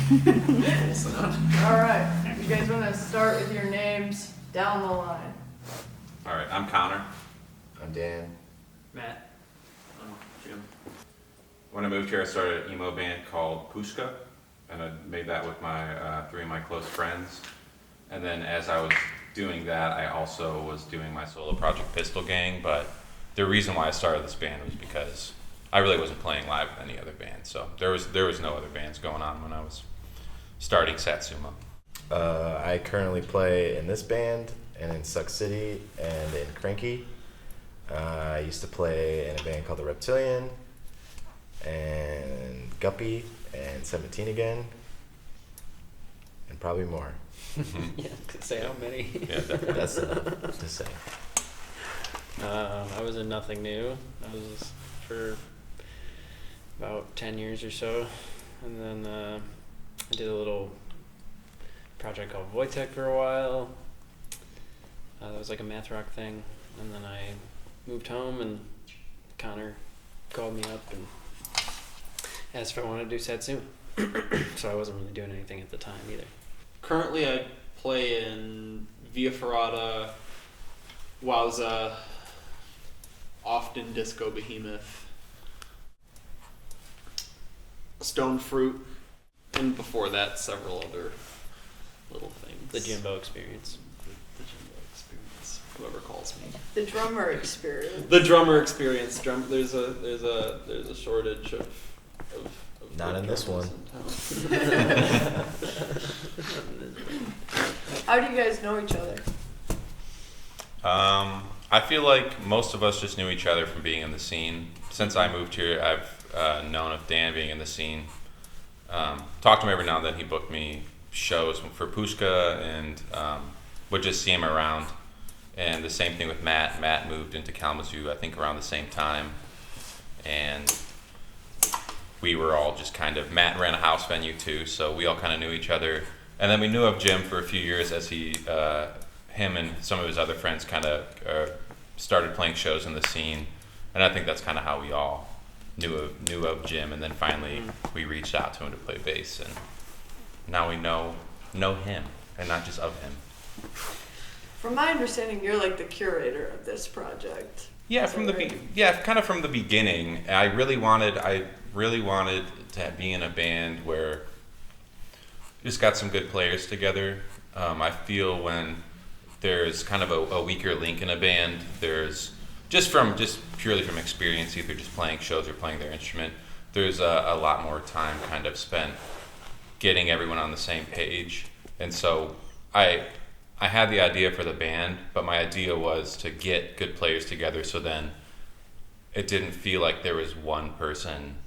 All right, you guys want to start with your names down the line. All right, I'm Connor. I'm Dan. Matt. I'm Jim. When I moved here, I started an emo band called Pushka, and I made that with my three of my close friends. And then as I was doing that, I also was doing my solo project Pistol Gang, but the reason why I started this band was because I really wasn't playing live with any other band, so there was no other bands going on when I was starting Satsuma. I currently play in this band and in Suck City and in Cranky. I used to play in a band called The Reptilian and Guppy and 17 again, and probably more. Yeah, could say how many. Yeah, definitely. That's enough to say. I was in Nothing New. I was for about 10 years or so. And then I did a little project called Wojtek for a while. That was like a math rock thing. And then I moved home and Connor called me up and asked if I wanted to do Satsuma. So I wasn't really doing anything at the time either. Currently, I play in Via Ferrata, Wowza, often Disco Behemoth, Stone Fruit, and before that, several other little things. The Jimbo experience. The Jimbo experience. Whoever calls me. The drummer experience. The drummer experience. There's a shortage of Not good in this drummers one. in town. How do you guys know each other? I feel like most of us just knew each other from being in the scene. Since I moved here, I've known of Dan being in the scene. Talked to him every now and then. He booked me shows for Pushka and would just see him around. And the same thing with Matt. Matt moved into Kalamazoo, I think, around the same time. And we were all just kind of, Matt ran a house venue too, so we all kind of knew each other. And then we knew of Jim for a few years as him and some of his other friends kind of started playing shows in the scene. And I think that's kind of how we all knew of Jim. And then finally we reached out to him to play bass, and now we know him and not just of him. From my understanding, you're like the curator of this project. Yeah, Is from that the right? kind of from the beginning. I really wanted to be in a band where just got some good players together. I feel when there's kind of a weaker link in a band, there's just purely from experience, either just playing shows or playing their instrument, there's a lot more time kind of spent getting everyone on the same page. And so I had the idea for the band, but my idea was to get good players together so then it didn't feel like there was one person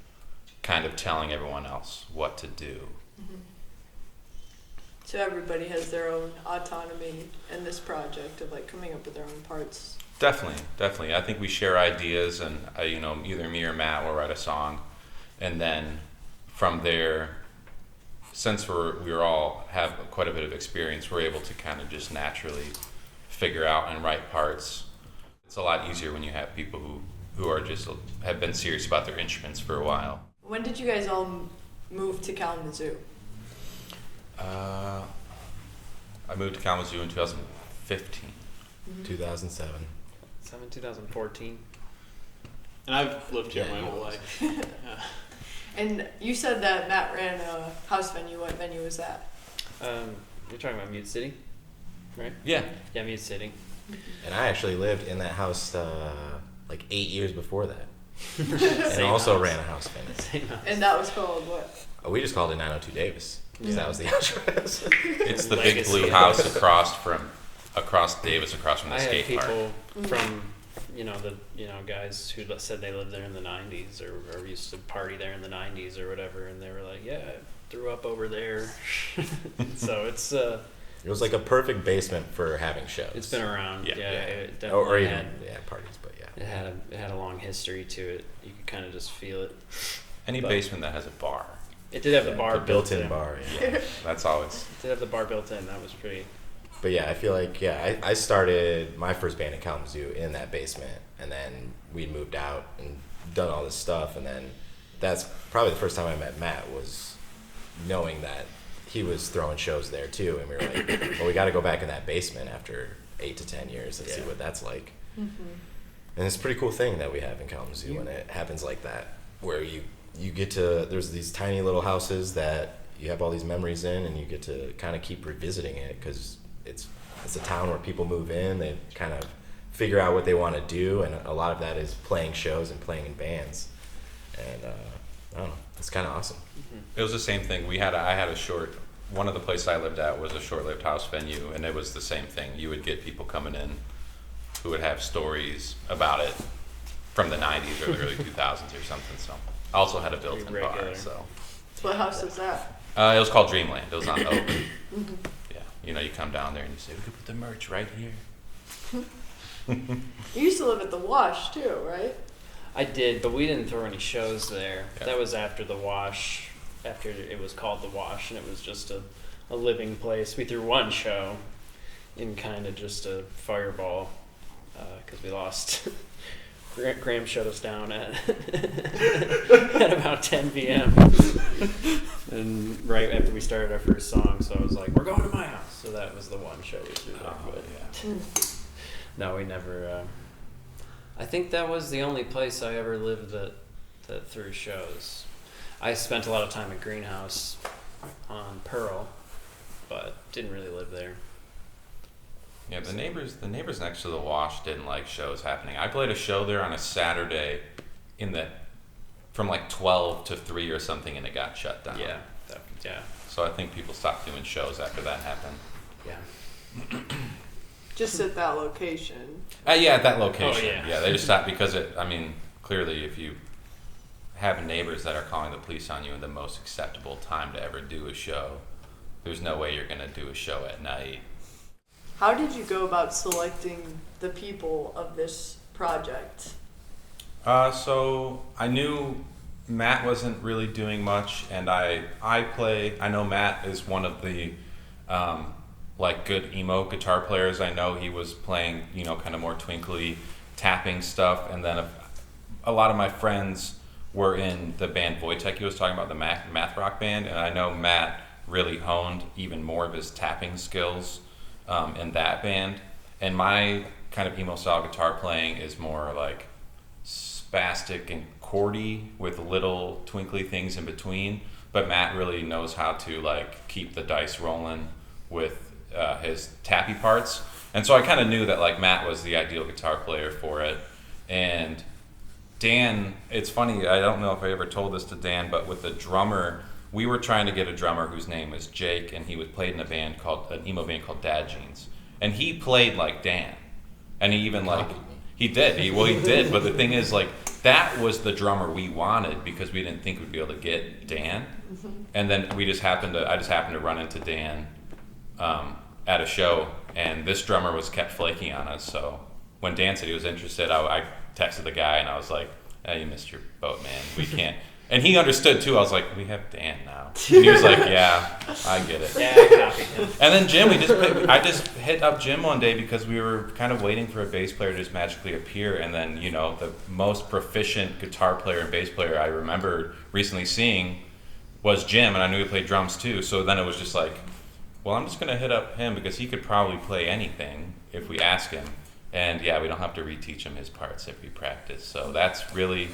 kind of telling everyone else what to do. Mm-hmm. So everybody has their own autonomy in this project of like coming up with their own parts. Definitely. I think we share ideas, and either me or Matt will write a song, and then from there, since we all have quite a bit of experience, we're able to kind of just naturally figure out and write parts. It's a lot easier when you have people who are just have been serious about their instruments for a while. When did you guys all move to Kalamazoo? I moved to Kalamazoo in 2015. 2007. 2014. And I've lived here Yeah, my you whole was. life. Yeah. And you said that Matt ran a house venue. What venue was that? You're talking about Mute City, right? Yeah. Yeah, Mute City. And I actually lived in that house like 8 years before that. And Same also house. ran a house venue. Same house. And that was called what? Oh, we just called it 902 Davis, because that was the address. It's the big Legacy. blue house across Davis, across from the I had skate park. people from, guys who said they lived there in the 90s or used to party there in the 90s or whatever, and they were like, yeah, I grew up over there. So it's It was like a perfect basement for having shows. it's been around. Yeah. Yeah, it or definitely even had, parties, but yeah. it had a long history to it. You could kind of just feel it. Any But- basement that has a bar. It did have the Yeah, bar the built built-in in. bar. Yeah. Yeah, that's always. It did have the bar built in. That was pretty. But yeah, I feel like I started my first band in Kalamazoo in that basement, and then we moved out and done all this stuff, and then that's probably the first time I met Matt was knowing that he was throwing shows there too, and we were like, well, we got to go back in that basement after 8 to 10 years and see what that's like. And it's a pretty cool thing that we have in Kalamazoo when it happens like that, where you get to, there's these tiny little houses that you have all these memories in, and you get to kind of keep revisiting it, because it's a town where people move in, they kind of figure out what they want to do, and a lot of that is playing shows and playing in bands, and I don't know, it's kind of awesome. It was the same thing. I had a short, one of the places I lived at was a short-lived house venue, and it was the same thing. You would get people coming in who would have stories about it from the 90s or the early 2000s or something. So I also had a built-in bar. So What house is that? it was called Dreamland. It was on open. Yeah, you know, you come down there and you say, we could put the merch right here. You used to live at the Wash too, right? I did, but we didn't throw any shows there. Yeah. That was after the Wash, after it was called the Wash, and it was just a living place. We threw one show in kind of just a fireball, because we lost. Graham shut us down at at about 10 p.m. and right after we started our first song, so I was like, we're going to my house. So that was the one show we threw there. But no, we never. I think that was the only place I ever lived that threw shows. I spent a lot of time at Greenhouse on Pearl, but didn't really live there. Yeah, the neighbors next to the Wash didn't like shows happening. I played a show there on a Saturday from like 12 to 3 or something, and it got shut down. Yeah. So I think people stopped doing shows after that happened. Yeah. Just at that location. Yeah, at that location. Oh, yeah. Yeah, they just stopped because clearly if you have neighbors that are calling the police on you in the most acceptable time to ever do a show, there's no way you're going to do a show at night. How did you go about selecting the people of this project? So I knew Matt wasn't really doing much, and I know Matt is one of the good emo guitar players. I know he was playing, kind of more twinkly tapping stuff, and then a lot of my friends were in the band Wojtek he was talking about, the math rock band, and I know Matt really honed even more of his tapping skills in that band. And my kind of emo style guitar playing is more like spastic and chordy with little twinkly things in between, but Matt really knows how to keep the dice rolling with his tappy parts. And so I kind of knew that Matt was the ideal guitar player for it. And Dan, it's funny, I don't know if I ever told this to Dan, but with the drummer, we were trying to get a drummer whose name was Jake, and he played in an emo band called Dad Jeans. And he played like Dan. And he even he did, but the thing is that was the drummer we wanted because we didn't think we'd be able to get Dan. And then I just happened to run into Dan at a show, and this drummer kept flaking on us. So when Dan said he was interested, I texted the guy and I was like, "Hey, you missed your boat, man. We can't." And he understood too. I was like, "We have Dan now." And he was like, "Yeah, I get it." Yeah, I copied him. And then Jim, I just hit up Jim one day because we were kind of waiting for a bass player to just magically appear. And then, the most proficient guitar player and bass player I remember recently seeing was Jim, and I knew he played drums too. So then it was just like, well, I'm just going to hit up him because he could probably play anything if we ask him. And yeah, we don't have to reteach him his parts if we practice. So that's really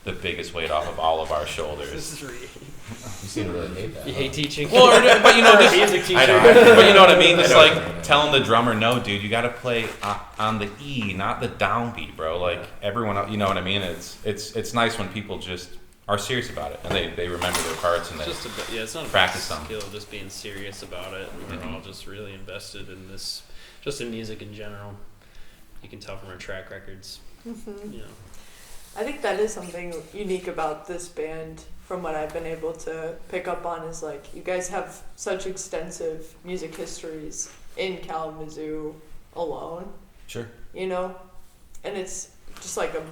the biggest weight off of all of our shoulders. This is You seem to really hate that. You hate teaching? Well, but just music teacher. I know. but you know what I mean? Just telling the drummer, no, dude, you got to play on the E, not the downbeat, bro. Everyone else, you know what I mean? It's nice when people just are serious about it and they remember their parts and they It's not practice a them. skill, just being serious about it. And we're all just really invested in this, just in music in general. You can tell from our track records. I think that is something unique about this band from what I've been able to pick up on is you guys have such extensive music histories in Kalamazoo alone. Sure. And it's just a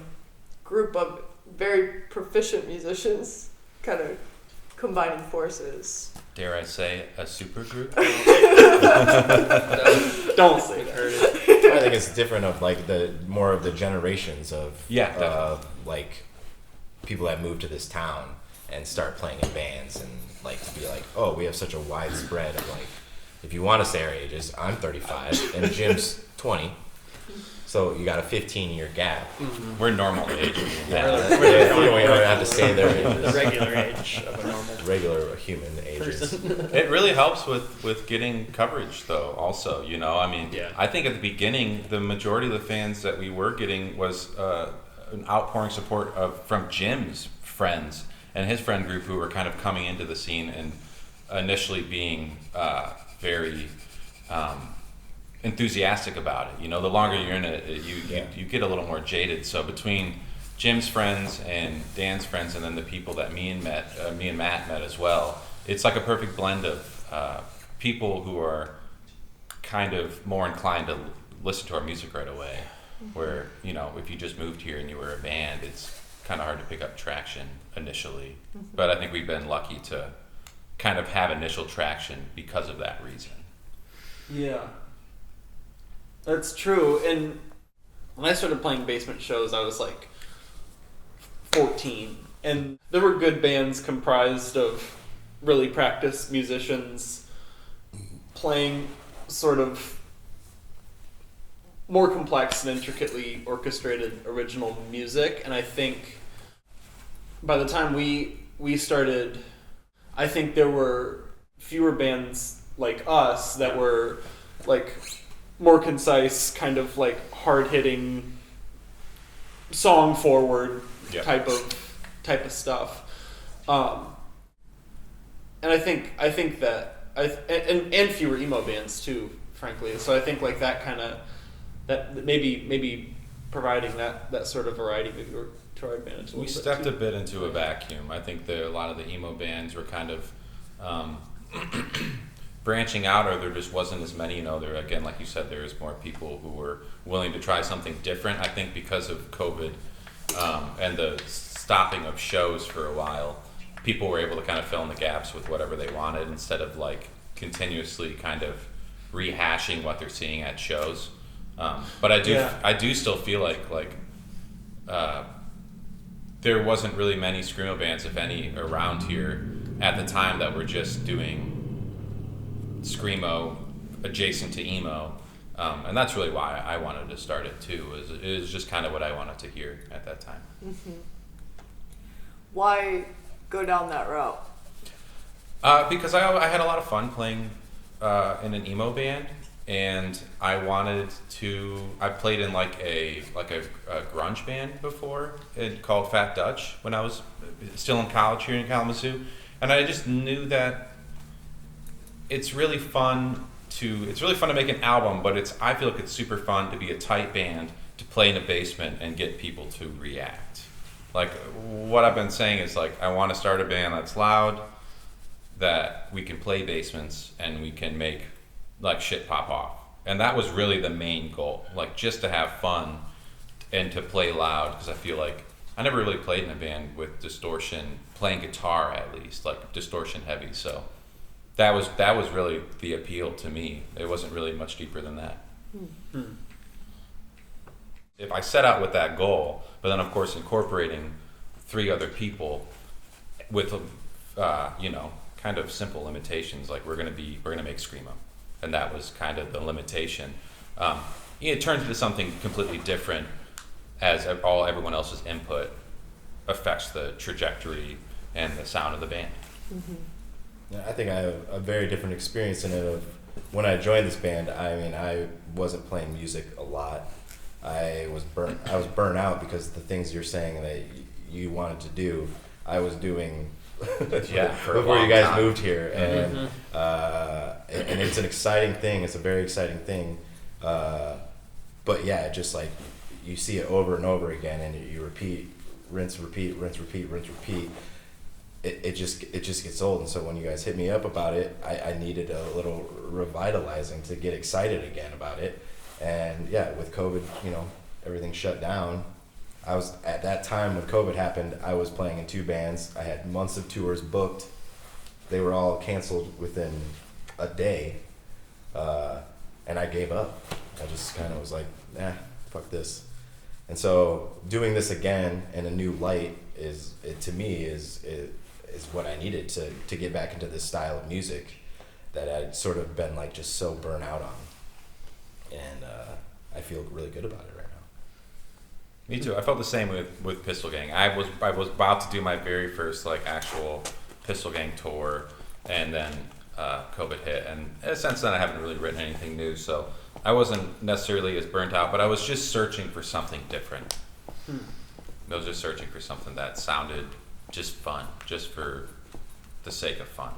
group of very proficient musicians kind of combining forces. Dare I say a super group? Don't say that. Heard it. I think it's different of the more of the generations of Yeah, people that move to this town and start playing in bands, and like to be like, oh, we have such a wide spread of like, if you want to say our ages, I'm 35 and Jim's 20. So you got a 15-year gap. We're normal age. Yeah, we don't have to say their ages. The regular age of a normal Regular human ages. It really helps with getting coverage, though. Also, you know, I mean, Yeah. I think at the beginning, the majority of the fans that we were getting was an outpouring support from Jim's friends and his friend group, who were kind of coming into the scene and initially being very enthusiastic about it. You know, the longer you're in it, you get a little more jaded. So between Jim's friends and Dan's friends, and then the people that me and Matt met as well, it's like a perfect blend of people who are kind of more inclined to listen to our music right away. Where, you know, if you just moved here and you were a band, it's kind of hard to pick up traction initially. But I think we've been lucky to kind of have initial traction because of that reason. Yeah. That's true. And when I started playing basement shows, I was like 14. And there were good bands comprised of really practiced musicians playing sort of more complex and intricately orchestrated original music. And I think by the time we started, I think there were fewer bands like us that were like more concise, kind of like hard-hitting, song forward type of stuff, and I think that and fewer emo bands too, frankly. So I think like that maybe providing that sort of variety maybe worked to our advantage. We stepped a bit into a vacuum. I think a lot of the emo bands were kind of branching out, or there just wasn't as many. You know, there again, like you said, there was more people who were willing to try something different. I think because of COVID and the stopping of shows for a while, people were able to kind of fill in the gaps with whatever they wanted instead of like continuously kind of rehashing what they're seeing at shows. But I do still feel like there wasn't really many screamo bands, if any, around here at the time that were just doing screamo adjacent to emo, and that's really why I wanted to start it too. It was just kind of what I wanted to hear at that time. Why go down that route? Because I had a lot of fun playing in an emo band, and I played in like a grunge band before, called Fat Dutch, when I was still in college here in Kalamazoo, and I just knew that it's really fun to make an album, but I feel like it's super fun to be a tight band, to play in a basement and get people to react. Like what I've been saying is like, I want to start a band that's loud, that we can play basements, and we can make like shit pop off. And that was really the main goal, like just to have fun and to play loud, because I feel like I never really played in a band with distortion, playing guitar at least, like distortion heavy. So that was really the appeal to me. It wasn't really much deeper than that. If I set out with that goal, but then of course incorporating 3 other people with kind of simple limitations, like we're gonna make screamo, and that was kind of the limitation. It turns into something completely different as everyone else's input affects the trajectory and the sound of the band. Yeah, I think I have a very different experience in it. Of when I joined this band, I mean, I wasn't playing music a lot. I was burnt out because the things you're saying that you wanted to do, I was doing before you guys moved here, and and it's an exciting thing. It's a very exciting thing, but yeah, just like you see it over and over again, and you repeat, rinse, repeat, rinse, repeat, rinse, repeat. It just gets old. And so when you guys hit me up about it, I needed a little revitalizing to get excited again about it. And yeah, with COVID, everything shut down. I was at that time when COVID happened, I was playing in 2 bands. I had months of tours booked. They were all canceled within a day. And I gave up. I just kind of was like, fuck this. And so doing this again in a new light is is what I needed to get back into this style of music that I'd sort of been like just so burnt out on, and I feel really good about it right now. Me too. I felt the same with Pistol Gang. I was about to do my very first like actual Pistol Gang tour, and then COVID hit, and since then I haven't really written anything new, so I wasn't necessarily as burnt out, but I was just searching for something different. I was just searching for something that sounded just fun, just for the sake of fun.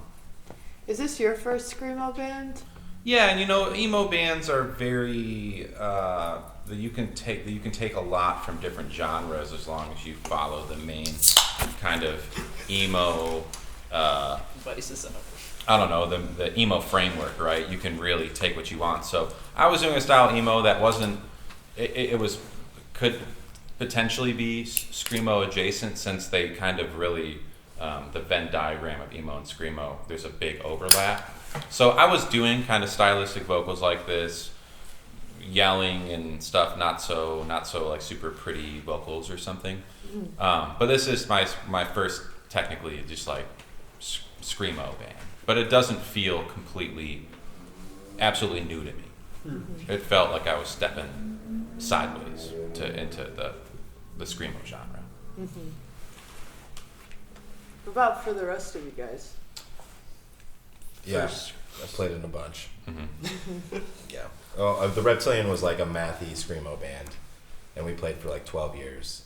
Is this your first screamo band? Yeah, and emo bands are very that you can take a lot from different genres as long as you follow the main kind of emo. Vices up. I don't know, the emo framework, right? You can really take what you want. So I was doing a style emo that wasn't. It could potentially be screamo adjacent, since they kind of really the Venn diagram of emo and screamo. There's a big overlap. So I was doing kind of stylistic vocals like this, yelling and stuff, not so like super pretty vocals or something. But this is my first technically just like screamo band. But it doesn't feel absolutely new to me. It felt like I was stepping sideways into the screamo genre. What about for the rest of you guys? Yeah, I played in a bunch. Yeah. Oh, the Reptilian was like a mathy screamo band, and we played for like 12 years.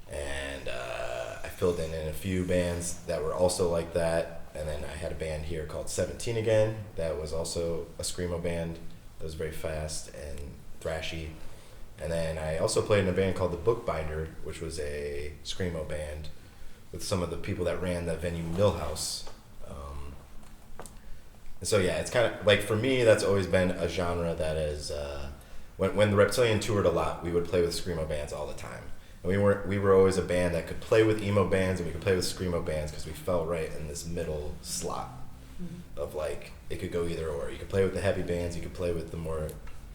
And I filled in a few bands that were also like that. And then I had a band here called 17 Again that was also a screamo band that was very fast and thrashy. And then I also played in a band called The Bookbinder, which was a screamo band with some of the people that ran the venue Millhouse. And so yeah, it's kind of like, for me, that's always been a genre that is, when the Reptilian toured a lot, we would play with screamo bands all the time. And we were always a band that could play with emo bands and we could play with screamo bands, because we fell right in this middle slot of like, it could go either or. You could play with the heavy bands, you could play with the more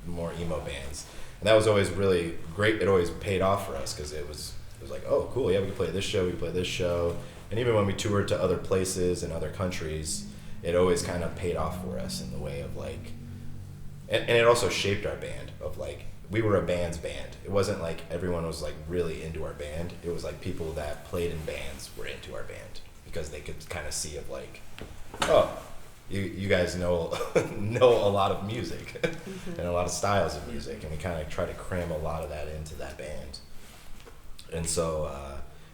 emo bands. And that was always really great. It always paid off for us, because it was like, oh cool, yeah, we could play this show, we could play this show. And even when we toured to other places and other countries, it always kind of paid off for us in the way of like, and it also shaped our band of like, we were a band's band. It wasn't like everyone was like really into our band. It was like people that played in bands were into our band, because they could kind of see of like, oh, you guys know a lot of music and a lot of styles of music, and we kind of try to cram a lot of that into that band. And so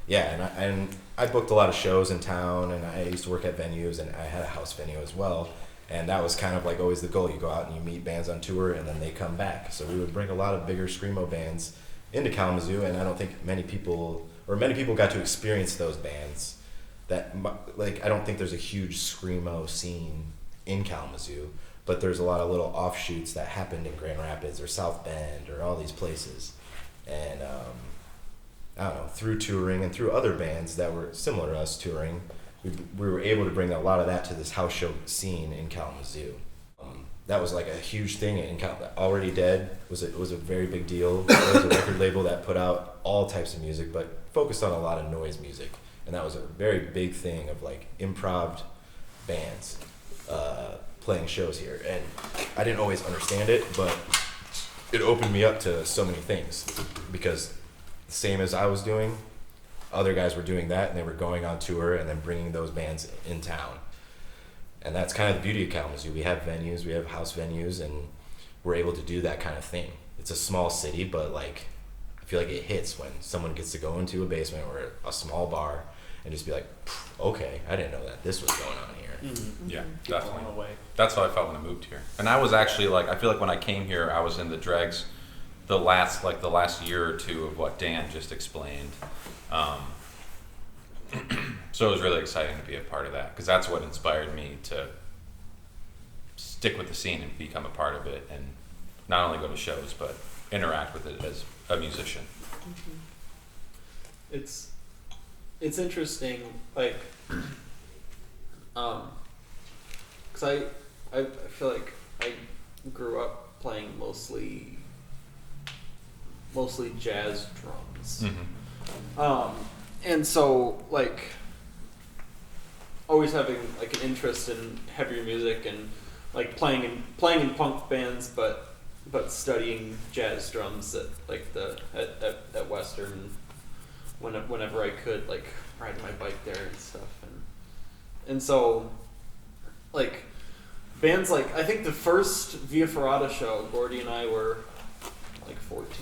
yeah, and I booked a lot of shows in town, and I used to work at venues, and I had a house venue as well. And that was kind of like always the goal. You go out and you meet bands on tour, and then they come back. So we would bring a lot of bigger screamo bands into Kalamazoo, and I don't think many people got to experience those bands. That, like, I don't think there's a huge screamo scene in Kalamazoo, but there's a lot of little offshoots that happened in Grand Rapids or South Bend or all these places. And I don't know, through touring and through other bands that were similar to us touring, we were able to bring a lot of that to this house show scene in Kalamazoo. That was like a huge thing in Kalamazoo. Already Dead was a very big deal. It was a record label that put out all types of music, but focused on a lot of noise music. And that was a very big thing of like improv bands playing shows here. And I didn't always understand it, but it opened me up to so many things, because the same as I was doing, other guys were doing that, and they were going on tour and then bringing those bands in town. And that's kind of the beauty of Kalamazoo. We have venues, we have house venues, and we're able to do that kind of thing. It's a small city, but like, I feel like it hits when someone gets to go into a basement or a small bar and just be like, okay, I didn't know that this was going on here. Yeah, Blown definitely. away. That's how I felt when I moved here. And I was actually like, I feel like when I came here, I was in the dregs the last year or two of what Dan just explained. So it was really exciting to be a part of that, because that's what inspired me to stick with the scene and become a part of it, and not only go to shows but interact with it as a musician. It's interesting, like, because I feel like I grew up playing mostly jazz drums. Mm-hmm. And so, like, always having like an interest in heavier music and like playing in punk bands, but studying jazz drums at like at Western whenever I could, like riding my bike there and stuff, and so like bands like, I think the first Via Ferrata show, Gordy and I were like 14,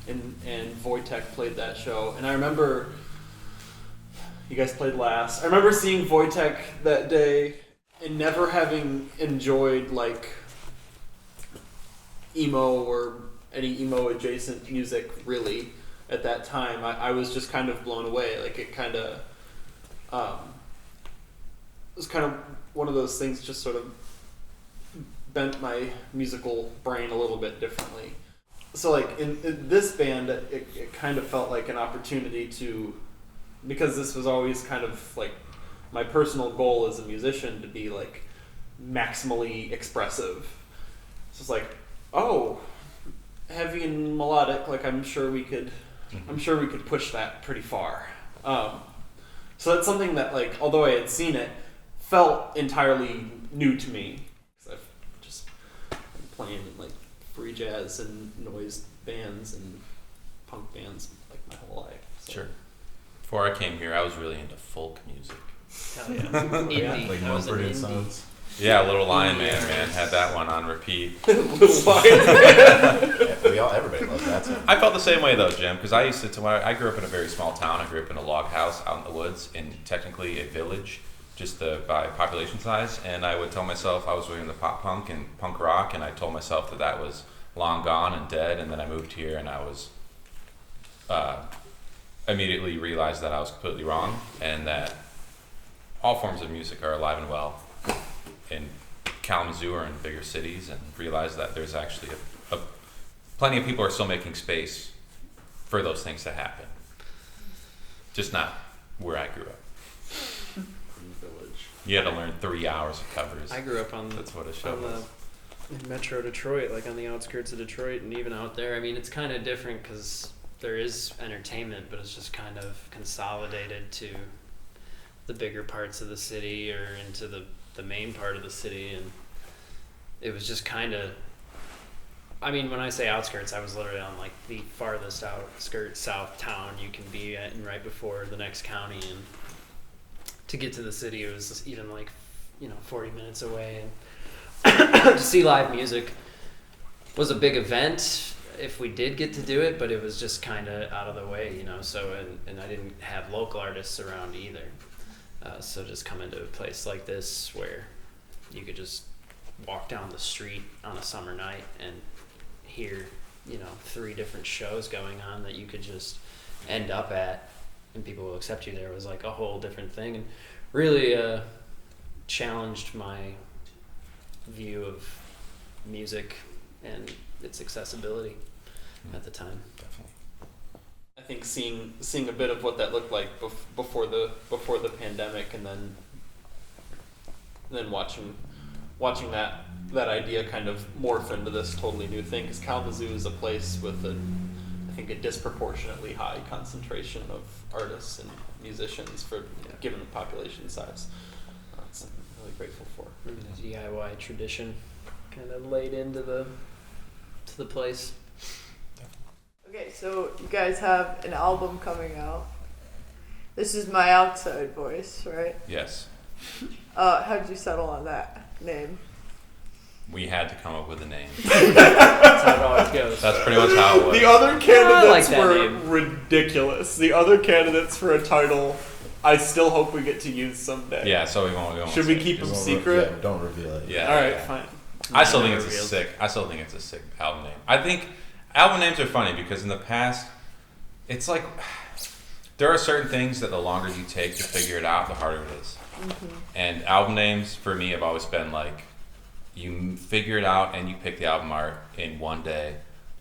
and Wojtek played that show, and I remember you guys played last. I remember seeing Wojtek that day and never having enjoyed like emo or any emo adjacent music really at that time. I was just kind of blown away. Like it kind of it was kind of one of those things, just sort of bent my musical brain a little bit differently. So like in this band, it kind of felt like an opportunity to, because this was always kind of like my personal goal as a musician, to be like maximally expressive. So it's like, oh, heavy and melodic, like I'm sure we could push that pretty far. So that's something that, like, although I had seen it, felt entirely new to me. Because I've just been playing in like free jazz and noise bands and punk bands like my whole life. So. Sure. Before I came here, I was really into folk music. Hell yeah. Indie. Like I was an Mumford and indie. Sons. Yeah, Little Lion Man, had that one on repeat. Everybody loves that song. I felt the same way though, Jim, because I grew up in a very small town. I grew up in a log house out in the woods, in technically a village, just by population size. And I would tell myself I was really into pop punk and punk rock, and I told myself that was long gone and dead. And then I moved here, and I was immediately realized that I was completely wrong, and that all forms of music are alive and well in Kalamazoo or in bigger cities, and realized that there's actually plenty of people are still making space for those things to happen. Just not where I grew up. Village. You had to learn 3 hours of covers. I grew up on That's what a show on was. in Metro Detroit, like on the outskirts of Detroit, and even out there. I mean, it's kind of different because there is entertainment, but it's just kind of consolidated to the bigger parts of the city or into the main part of the city, and it was just kind of, I mean, when I say outskirts, I was literally on like the farthest outskirts south town you can be at, and right before the next county, and to get to the city it was just even like 40 minutes away, and to see live music was a big event if we did get to do it, but it was just kind of out of the way, so and I didn't have local artists around either. So just come into a place like this where you could just walk down the street on a summer night and hear, 3 different shows going on that you could just end up at, and people will accept you there, was like a whole different thing, and really challenged my view of music and its accessibility at the time. Definitely. I think seeing a bit of what that looked like before the pandemic, and then watching that idea kind of morph into this totally new thing. Because Kalamazoo is a place with I think a disproportionately high concentration of artists and musicians given the population size. That's something I'm really grateful for. The DIY tradition kind of laid into the place. Okay, so you guys have an album coming out. This is My Outside Voice, right? Yes. How'd you settle on that name? We had to come up with a name. That's how it always goes. That's pretty much how it was. The other candidates that were name. ridiculous. The other candidates for a title, I still hope we get to use someday. Yeah, so we won't Should we keep them secret? Yeah, don't reveal it. Yeah. All right, yeah. fine. I still think Never it's revealed. I still think it's a sick album name. I think album names are funny because in the past, it's like there are certain things that the longer you take to figure it out, the harder it is. Mm-hmm. And album names for me have always been like, you figure it out and you pick the album art in one day,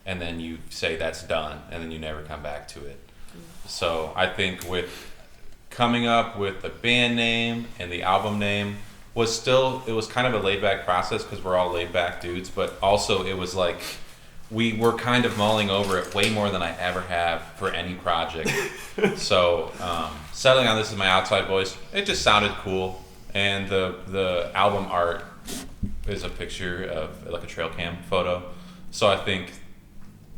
and then you say that's done, and then you never come back to it. So I think with coming up with the band name and the album name it was kind of a laid back process because we're all laid back dudes, but also it was like we were kind of mulling over it way more than I ever have for any project. So settling on This Is My Outside Voice, it just sounded cool. and the album art is a picture of like a trail cam photo. So I think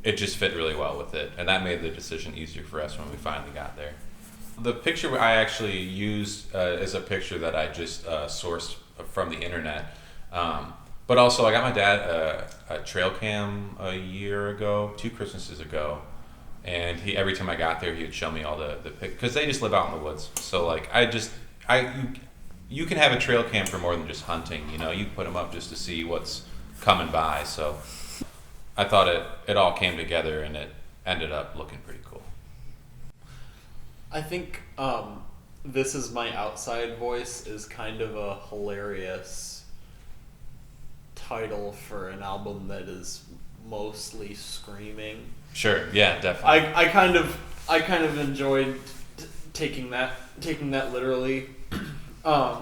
it just fit really well with it, and that made the decision easier for us when we finally got there. The picture I actually used is a picture that I just sourced from the internet. But also, I got my dad a trail cam a year ago, 2 Christmases ago, and every time I got there, he would show me all the because they just live out in the woods. So like, you can have a trail cam for more than just hunting. You know, you put them up just to see what's coming by. So I thought it all came together, and it ended up looking pretty cool. I think This Is My Outside Voice is kind of a hilarious title for an album that is mostly screaming. Sure, yeah, definitely. I kind of enjoyed taking that literally. And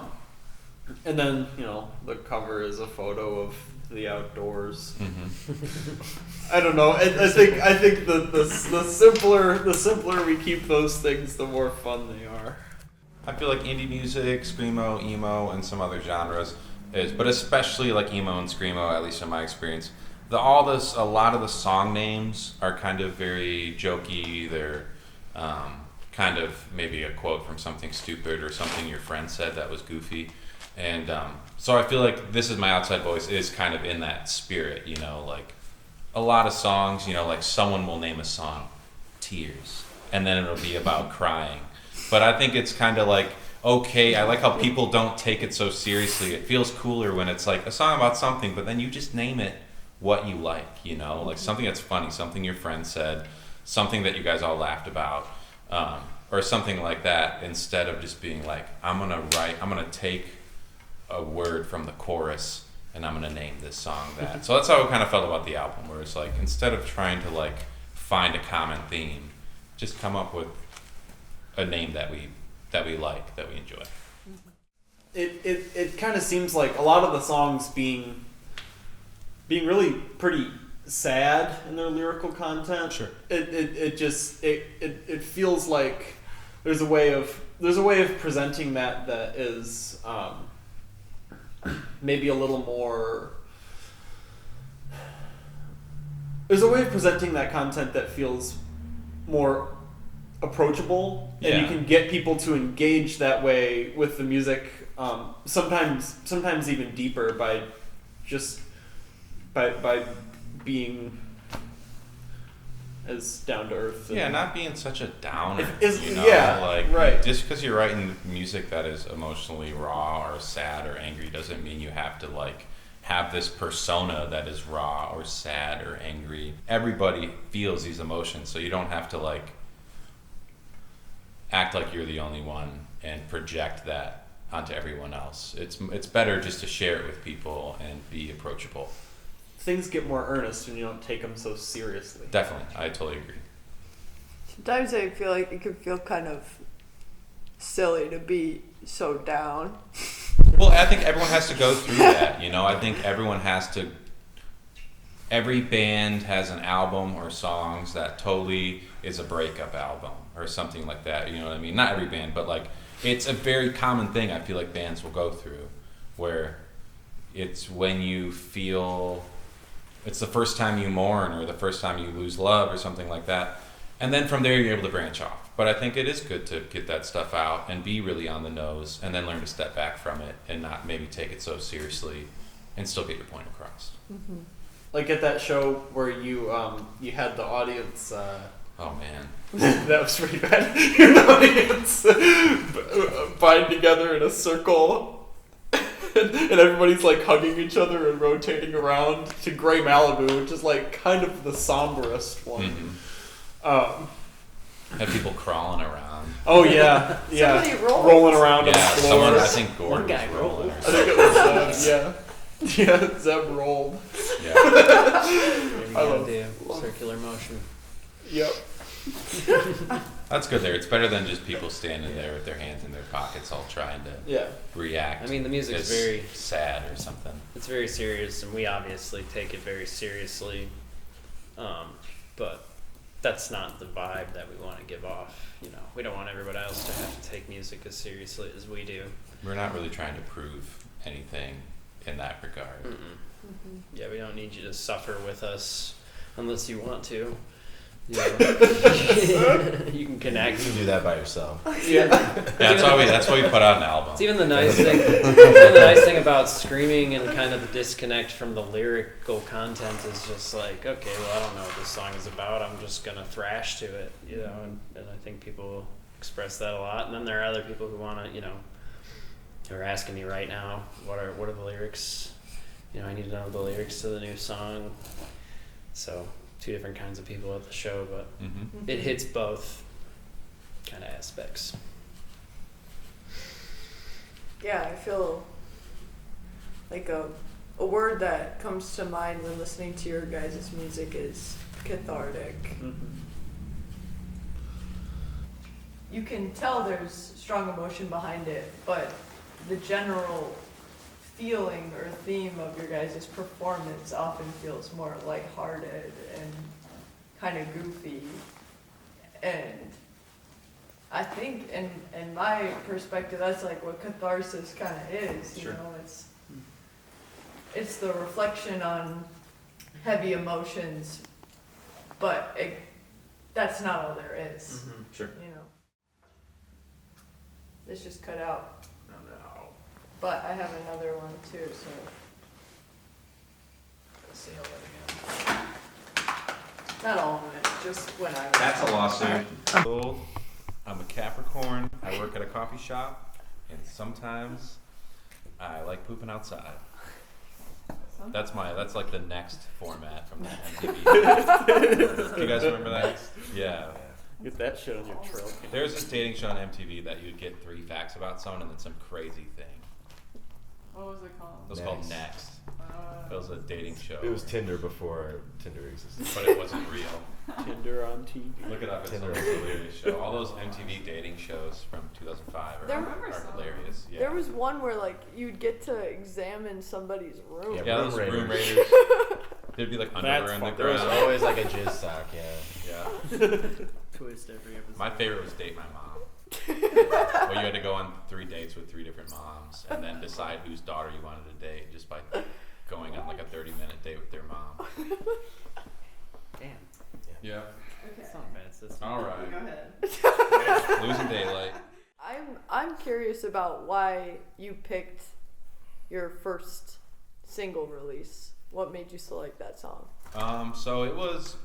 then, you know, the cover is a photo of the outdoors. Mm-hmm. I don't know. I think the simpler we keep those things, the more fun they are. I feel like indie music, screamo, emo, and some other genres but especially like emo and screamo, at least in my experience, a lot of the song names are kind of very jokey. They're kind of maybe a quote from something stupid or something your friend said that was goofy. And so I feel like This Is My Outside Voice is kind of in that spirit, you know, like a lot of songs, you know, like someone will name a song Tears, and then it'll be about crying. But I think it's kind of like, okay, I like how people don't take it so seriously. It feels cooler when it's like a song about something, but then you just name it what you like, you know, like something that's funny, something your friend said, something that you guys all laughed about, or something like that, instead of just being like, I'm gonna take a word from the chorus and I'm gonna name this song that. So that's how I kind of felt about the album, where it's like, instead of trying to like find a common theme, just come up with a name that we like, that we enjoy. It kind of seems like a lot of the songs being really pretty sad in their lyrical content. Sure. It feels like there's a way of presenting that is maybe a little more. There's a way of presenting that content that feels more approachable, and you can get people to engage that way with the music. Sometimes even deeper by being as down to earth. Yeah, not being such a downer. You know? Like, right. Just because you're writing music that is emotionally raw or sad or angry doesn't mean you have to like have this persona that is raw or sad or angry. Everybody feels these emotions, so you don't have to like act like you're the only one and project that onto everyone else. It's better just to share it with people and be approachable. Things get more earnest when you don't take them so seriously. Definitely, I totally agree. Sometimes I feel like it could feel kind of silly to be so down. Well, I think everyone has to go through that, you know. I think every band has an album or songs that totally is a breakup album or something like that, you know what I mean? Not every band, but like it's a very common thing I feel like bands will go through, where it's when you feel it's the first time you mourn or the first time you lose love or something like that. And then from there you're able to branch off. But I think it is good to get that stuff out and be really on the nose, and then learn to step back from it and not maybe take it so seriously and still get your point across. Mm-hmm. Like at that show where you had the audience. Oh man, that was pretty bad. The audience bind together in a circle, and everybody's like hugging each other and rotating around to Gray Malibu, which is like kind of the somberest one. Mm-hmm. Had people crawling around. Oh yeah, yeah, Somebody rolled. rolling around on Yeah, the floor. someone, I think Gordon One guy was rolling. rolled. I think it was yeah, Zeb rolled. Yeah. Maybe I you love- do circular motion. Yep. That's good there. It's better than just people standing there with their hands in their pockets all trying to Yeah. react. I mean, the music's as very sad or something. It's very serious, and we obviously take it very seriously. But that's not the vibe that we want to give off. You know, we don't want everybody else to have to take music as seriously as we do. We're not really trying to prove anything in that regard. Yeah, we don't need you to suffer with us unless you want to. You you can connect. You can do that by yourself. Yeah. That's why we put out an album. It's even the nice thing. The nice thing about screaming and kind of the disconnect from the lyrical content is just like, okay, well, I don't know what this song is about. I'm just gonna thrash to it, and I think people express that a lot. And then there are other people who want to, who are asking me right now, what are the lyrics? I need to know the lyrics to the new song. So 2 different kinds of people at the show, but it hits both kind of aspects. Yeah, I feel like a word that comes to mind when listening to your guys' music is cathartic. You can tell there's strong emotion behind it, but the general feeling or theme of your guys' performance often feels more lighthearted and kind of goofy. And I think, in my perspective, that's like what catharsis kind of is. Sure. It's the reflection on heavy emotions, but that's not all there is. Sure. This just cut out. But I have another one too, so. Let's see how that again. Not all of it, just when I was. That's a lawsuit. I'm a Capricorn. I work at a coffee shop, and sometimes I like pooping outside. That's like the next format from that MTV. Do you guys remember that? Yeah. Get that shit on your trail. There's this dating show on MTV that you'd get 3 facts about someone and then some crazy thing. What was it called? It was called Next. It was a dating show. It was Tinder before Tinder existed. But it wasn't real. Tinder on TV. Look it up. It's Tinder. a hilarious show. All those MTV dating shows from 2005 are hilarious. Yeah. There was one where you'd get to examine somebody's room. Yeah. Yeah, Room those raiders. room raiders. There'd be like underwear in the There was ground. always like a jizz sock, Yeah. Twist every episode. My favorite was Date My Mom. Where you had to go on 3 dates with 3 different moms and then decide whose daughter you wanted to date just by going on like a 30-minute date with their mom. Damn. Yeah. Okay. It's not a bad system. All right. Go ahead. Losing daylight. I'm curious about why you picked your first single release. What made you select that song? So it was.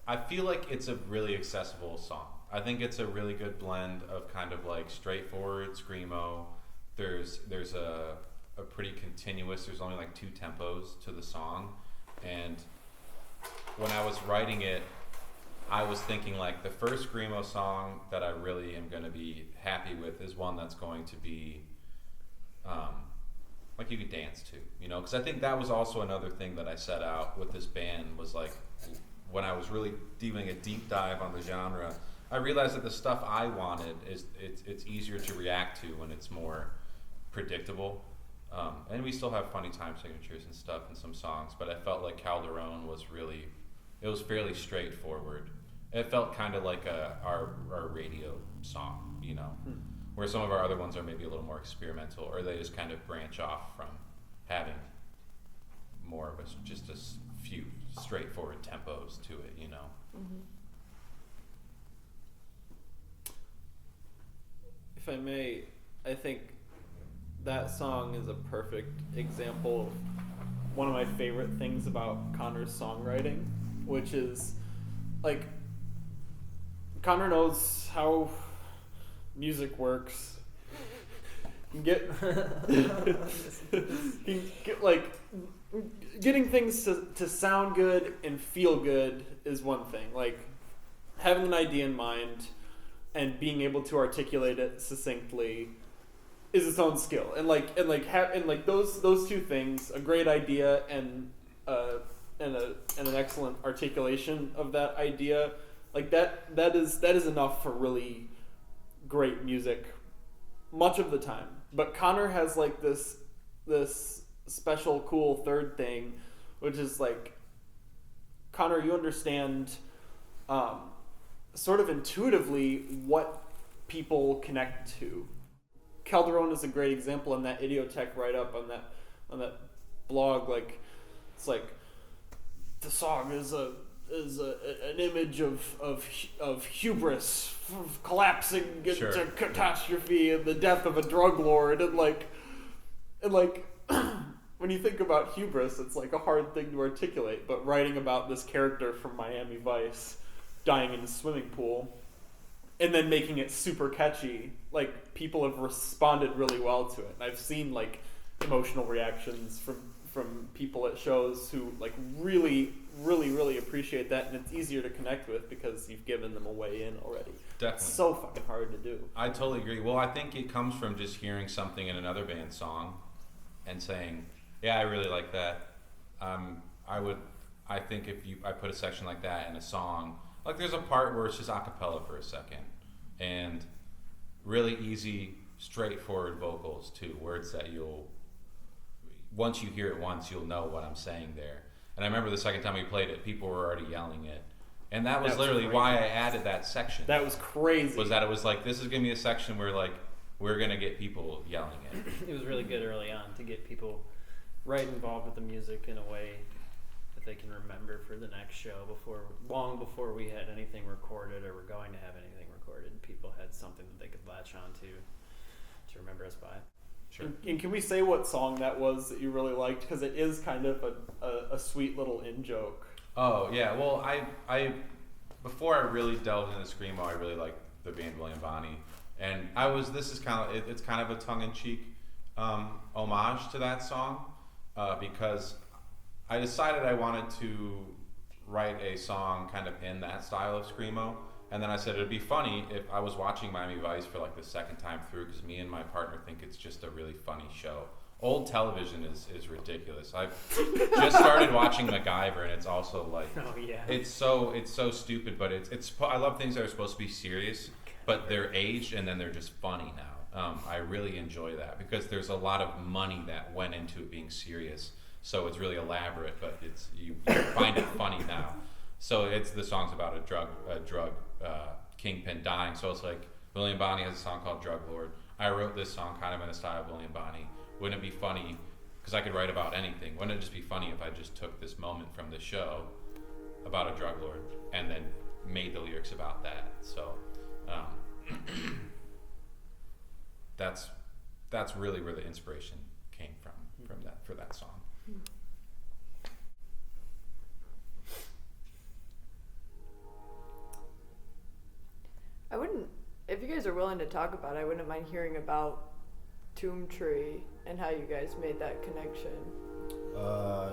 I feel like it's a really accessible song. I think it's a really good blend of kind of like straightforward screamo. There's a pretty continuous. There's only like 2 tempos to the song, and when I was writing it, I was thinking like the first screamo song that I really am going to be happy with is one that's going to be like you could dance to, because I think that was also another thing that I set out with this band was like when I was really doing a deep dive on the genre, I realized that the stuff I wanted it's easier to react to when it's more predictable. And we still have funny time signatures and stuff in some songs, but I felt like Calderon was fairly straightforward. It felt kind of like our radio song, where some of our other ones are maybe a little more experimental, or they just kind of branch off from having more of just a few straightforward tempos to it, Mm-hmm. If I may, I think that song is a perfect example of one of my favorite things about Connor's songwriting, which is like Connor knows how music works. You get like getting things to sound good and feel good is one thing. Like having an idea in mind and being able to articulate it succinctly is its own skill. And those 2 things, a great idea and an excellent articulation of that idea, like that is enough for really great music much of the time. But Connor has like this special cool third thing, which is like, Connor, you understand sort of intuitively what people connect to. Calderon is a great example in that Idiotech write-up on that blog. Like, it's like the song is an image of hubris, of collapsing into catastrophe and the death of a drug lord, and like when you think about hubris, it's like a hard thing to articulate. But writing about this character from Miami Vice dying in a swimming pool, and then making it super catchy, like, people have responded really well to it. And I've seen like emotional reactions from people at shows who like really appreciate that, and it's easier to connect with because you've given them a way in already. Definitely. It's so fucking hard to do. I totally agree. Well, I think it comes from just hearing something in another band's song and saying, yeah, I really like that. I think if I put a section like that in a song, like there's a part where it's just a cappella for a second, and really easy, straightforward vocals too, words that once you hear it once, you'll know what I'm saying there. And I remember the second time we played it, people were already yelling it. And that was literally crazy. Why I added that section. That was crazy. Was that it was like, this is going to be a section where like, we're going to get people yelling it. It was really good early on to get people right involved with the music in a way that they can remember for the next show, long before we had anything recorded or were going to have anything recorded. People had something that they could latch on to remember us by. Sure. And can we say what song that was that you really liked? Because it is kind of a sweet little in-joke. Oh, yeah. Well, I before I really delved into screamo, I really liked the band William Bonney. And this is kind of, it's kind of a tongue-in-cheek homage to that song, because I decided I wanted to write a song kind of in that style of screamo. And then I said it'd be funny if I was watching Miami Vice for like the second time through, because me and my partner think it's just a really funny show. Old television is ridiculous. I've just started watching MacGyver, and it's also like, oh yeah, it's so stupid. But it's I love things that are supposed to be serious, but they're aged and then they're just funny now. I really enjoy that because there's a lot of money that went into it being serious. So it's really elaborate, but you find it funny now. So the song's about a drug kingpin dying. So it's like William Bonney has a song called Drug Lord. I wrote this song kind of in the style of William Bonney. Wouldn't it be funny, because I could write about anything, wouldn't it just be funny if I just took this moment from the show about a drug lord and then made the lyrics about that? So that's really where the inspiration came from that, for that song. If you guys are willing to talk about it, I wouldn't mind hearing about Tomb Tree and how you guys made that connection.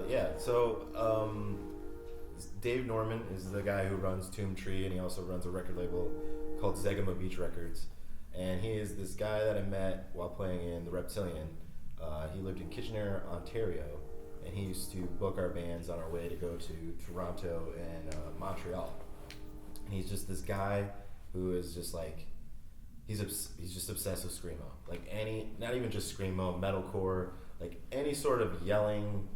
Yeah, so Dave Norman is the guy who runs Tomb Tree, and he also runs a record label called Zegama Beach Records. And he is this guy that I met while playing in the Reptilian. He lived in Kitchener, Ontario, and he used to book our bands on our way to go to Toronto and Montreal. And he's just this guy who is just like, he's just obsessed with screamo. Like not even just screamo, metalcore, like any sort of yelling,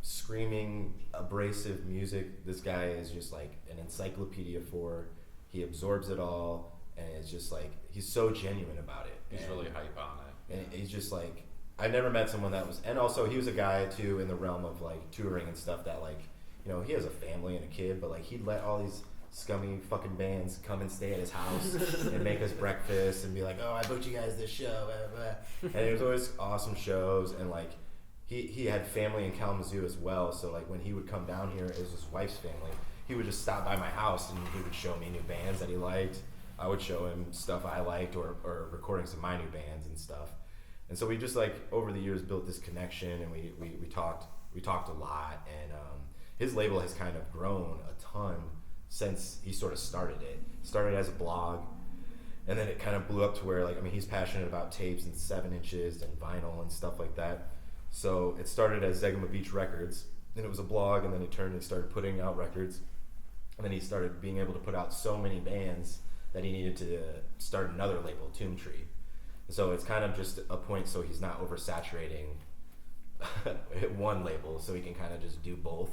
screaming, abrasive music. This guy is just like an encyclopedia for. He absorbs it all, and it's just like, he's so genuine about it. He's really hype on it. And he's just like, I've never met someone that was, and also he was a guy too in the realm of like touring and stuff that like, you know, he has a family and a kid, but like he'd let all these scummy fucking bands come and stay at his house and make us breakfast and be like, oh, I booked you guys this show, blah, blah. And it was always awesome shows. And like he had family in Kalamazoo as well, so like when he would come down here, it was his wife's family, he would just stop by my house and he would show me new bands that he liked. I would show him stuff I liked, or recordings of my new bands and stuff. And so we just like over the years built this connection, and we talked a lot, and his label has kind of grown a ton since he sort of started it. Started as a blog, and then it kind of blew up to where, like, I mean, he's passionate about tapes and 7 inches and vinyl and stuff like that. So it started as Zegama Beach Records, and it was a blog, and then he turned and started putting out records. And then he started being able to put out so many bands that he needed to start another label, Tomb Tree. So it's kind of just a point so he's not oversaturating one label, so he can kind of just do both.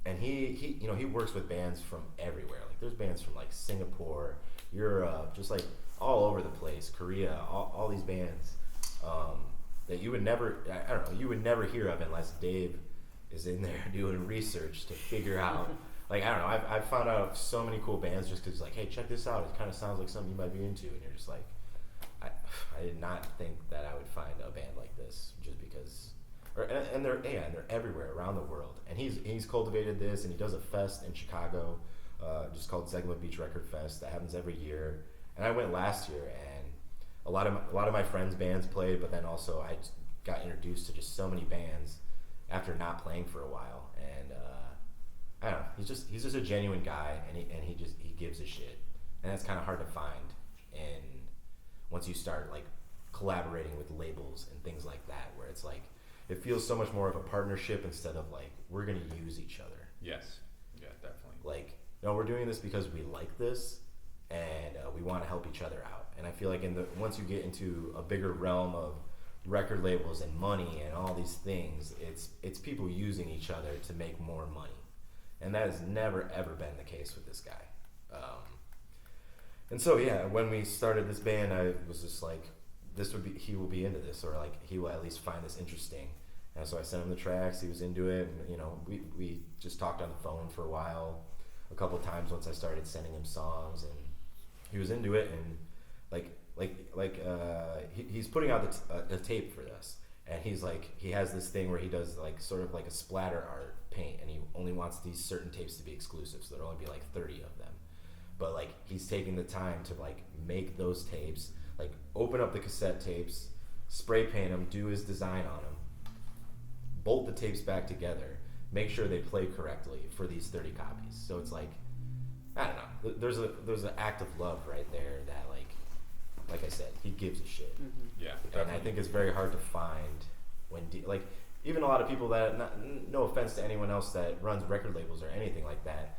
And he you know, he works with bands from everywhere. Like there's bands from like Singapore, Europe, just like all over the place, Korea, all these bands that you would never, I don't know, you would never hear of unless Dave is in there doing research to figure out. Like, I don't know, I've found out so many cool bands just because, like, hey, check this out. It kind of sounds like something you might be into. And you're just like, I did not think that I would find a band like this just because. And they're everywhere around the world. And he's cultivated this, and he does a fest in Chicago just called Zegma Beach Record Fest that happens every year. And I went last year, and a lot of my friends' bands played, but then also I got introduced to just so many bands after not playing for a while. And I don't know, he's just a genuine guy, and he gives a shit, and that's kind of hard to find. And once you start like collaborating with labels and things like that, where it's like it feels so much more of a partnership instead of like we're gonna use each other. Yes. Yeah, definitely. Like, no, we're doing this because we like this, and we want to help each other out. And I feel like once you get into a bigger realm of record labels and money and all these things, it's people using each other to make more money. And that has never, ever been the case with this guy. And so, yeah, when we started this band, I was just like, he will be into this, or like he will at least find this interesting. And so I sent him the tracks. He was into it. And, you know, we just talked on the phone for a while, a couple of times once I started sending him songs, and he was into it. And he's putting out a tape for this. And he has this thing where he does like sort of like a splatter art paint, and he only wants these certain tapes to be exclusive, so there'll only be like 30 of them. But like he's taking the time to like make those tapes, like open up the cassette tapes, spray paint them, do his design on them, bolt the tapes back together, make sure they play correctly for these 30 copies. So it's like, I don't know, there's an act of love right there that like I said, he gives a shit. Mm-hmm. Yeah, and I think it's very hard to find when like even a lot of people that no offense to anyone else that runs record labels or anything like that,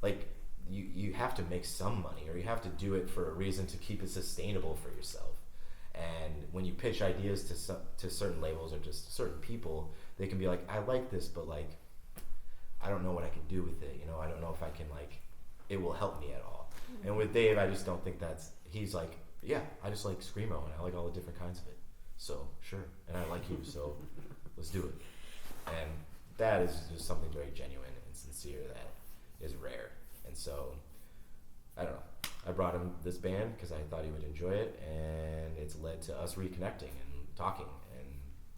like you have to make some money, or you have to do it for a reason to keep it sustainable for yourself. And when you pitch ideas to certain labels or just certain people, they can be like, I like this, but like I don't know what I can do with it, you know, I don't know if I can like it will help me at all. Mm-hmm. And with Dave, I just don't think he's like, yeah, I just like screamo and I like all the different kinds of it. So sure, and I like you, so let's do it. And that is just something very genuine and sincere that is rare. And so, I don't know. I brought him this band because I thought he would enjoy it, and it's led to us reconnecting and talking. And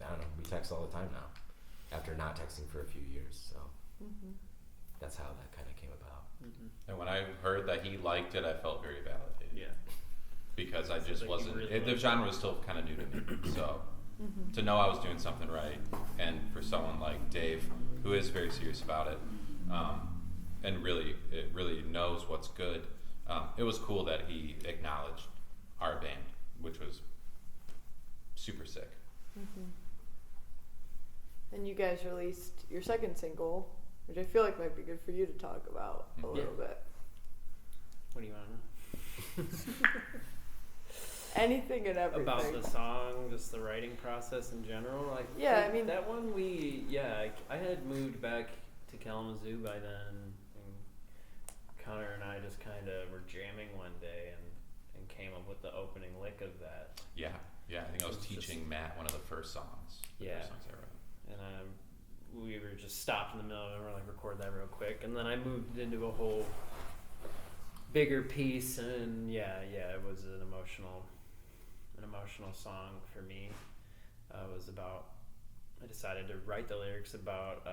I don't know, we text all the time now, after not texting for a few years. So that's how that kind of came about. Mm-hmm. And when I heard that he liked it, I felt very validated. Yeah. Because I just like wasn't, really the genre was still kind of new to me. So to know I was doing something right, and for someone like Dave, who is very serious about it, and it really knows what's good, it was cool that he acknowledged our band, which was super sick. And you guys released your second single, which I feel like might be good for you to talk about a little bit. What do you want to know? Anything and everything. About the song, just the writing process in general? Like, yeah, I mean... That one I had moved back to Kalamazoo by then, and Connor and I just kind of were jamming one day and came up with the opening lick of that. Yeah, I think I was teaching Matt one of the first songs. Yeah. First songs I wrote. And we were just stopped in the middle of it and we're like, record that real quick. And then I moved into a whole bigger piece, and it was an emotional song for me. I decided to write the lyrics about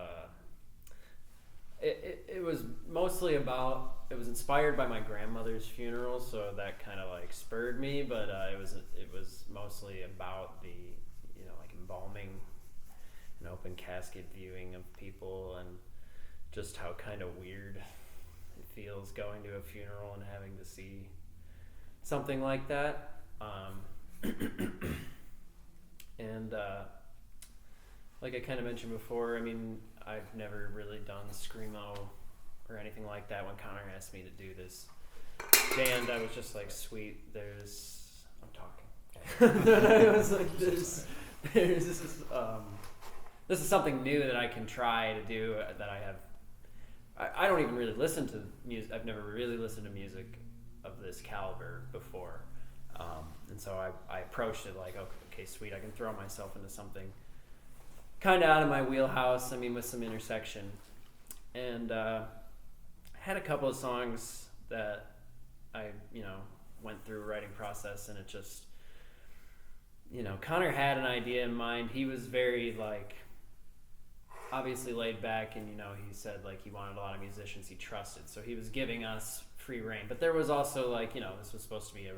it was mostly about, it was inspired by my grandmother's funeral, so that kind of like spurred me, but it was mostly about the, you know, like embalming and open casket viewing of people, and just how kind of weird it feels going to a funeral and having to see something like that. And like I kind of mentioned before, I mean, I've never really done screamo or anything like that. When Connor asked me to do this band, I was just like, sweet, I'm talking. Then I was like, this is something new that I can try to do, that I don't even really listen to music. I've never really listened to music of this caliber before. And so I approached it like, okay, sweet, I can throw myself into something kind of out of my wheelhouse, I mean, with some intersection. And I had a couple of songs that I, went through a writing process, and it just, Connor had an idea in mind. He was very, like, obviously laid back, and, he said, like, he wanted a lot of musicians he trusted. So he was giving us free reign. But there was also, like, this was supposed to be a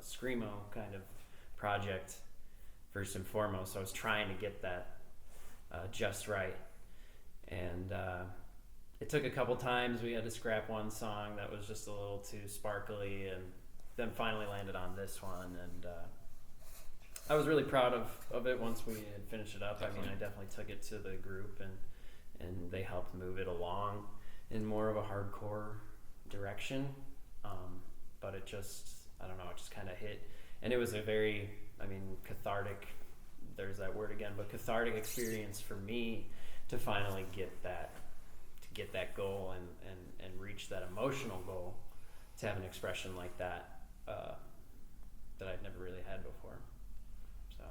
screamo kind of project, first and foremost. So I was trying to get that just right. And it took a couple times. We had to scrap one song that was just a little too sparkly, and then finally landed on this one. And I was really proud of it once we had finished it up. Definitely. I mean, I definitely took it to the group, and they helped move it along in more of a hardcore direction. But it just, I don't know, it just kind of hit. And it was a very, cathartic, there's that word again, but cathartic experience for me to finally get that goal and reach that emotional goal, to have an expression like that that I'd never really had before. So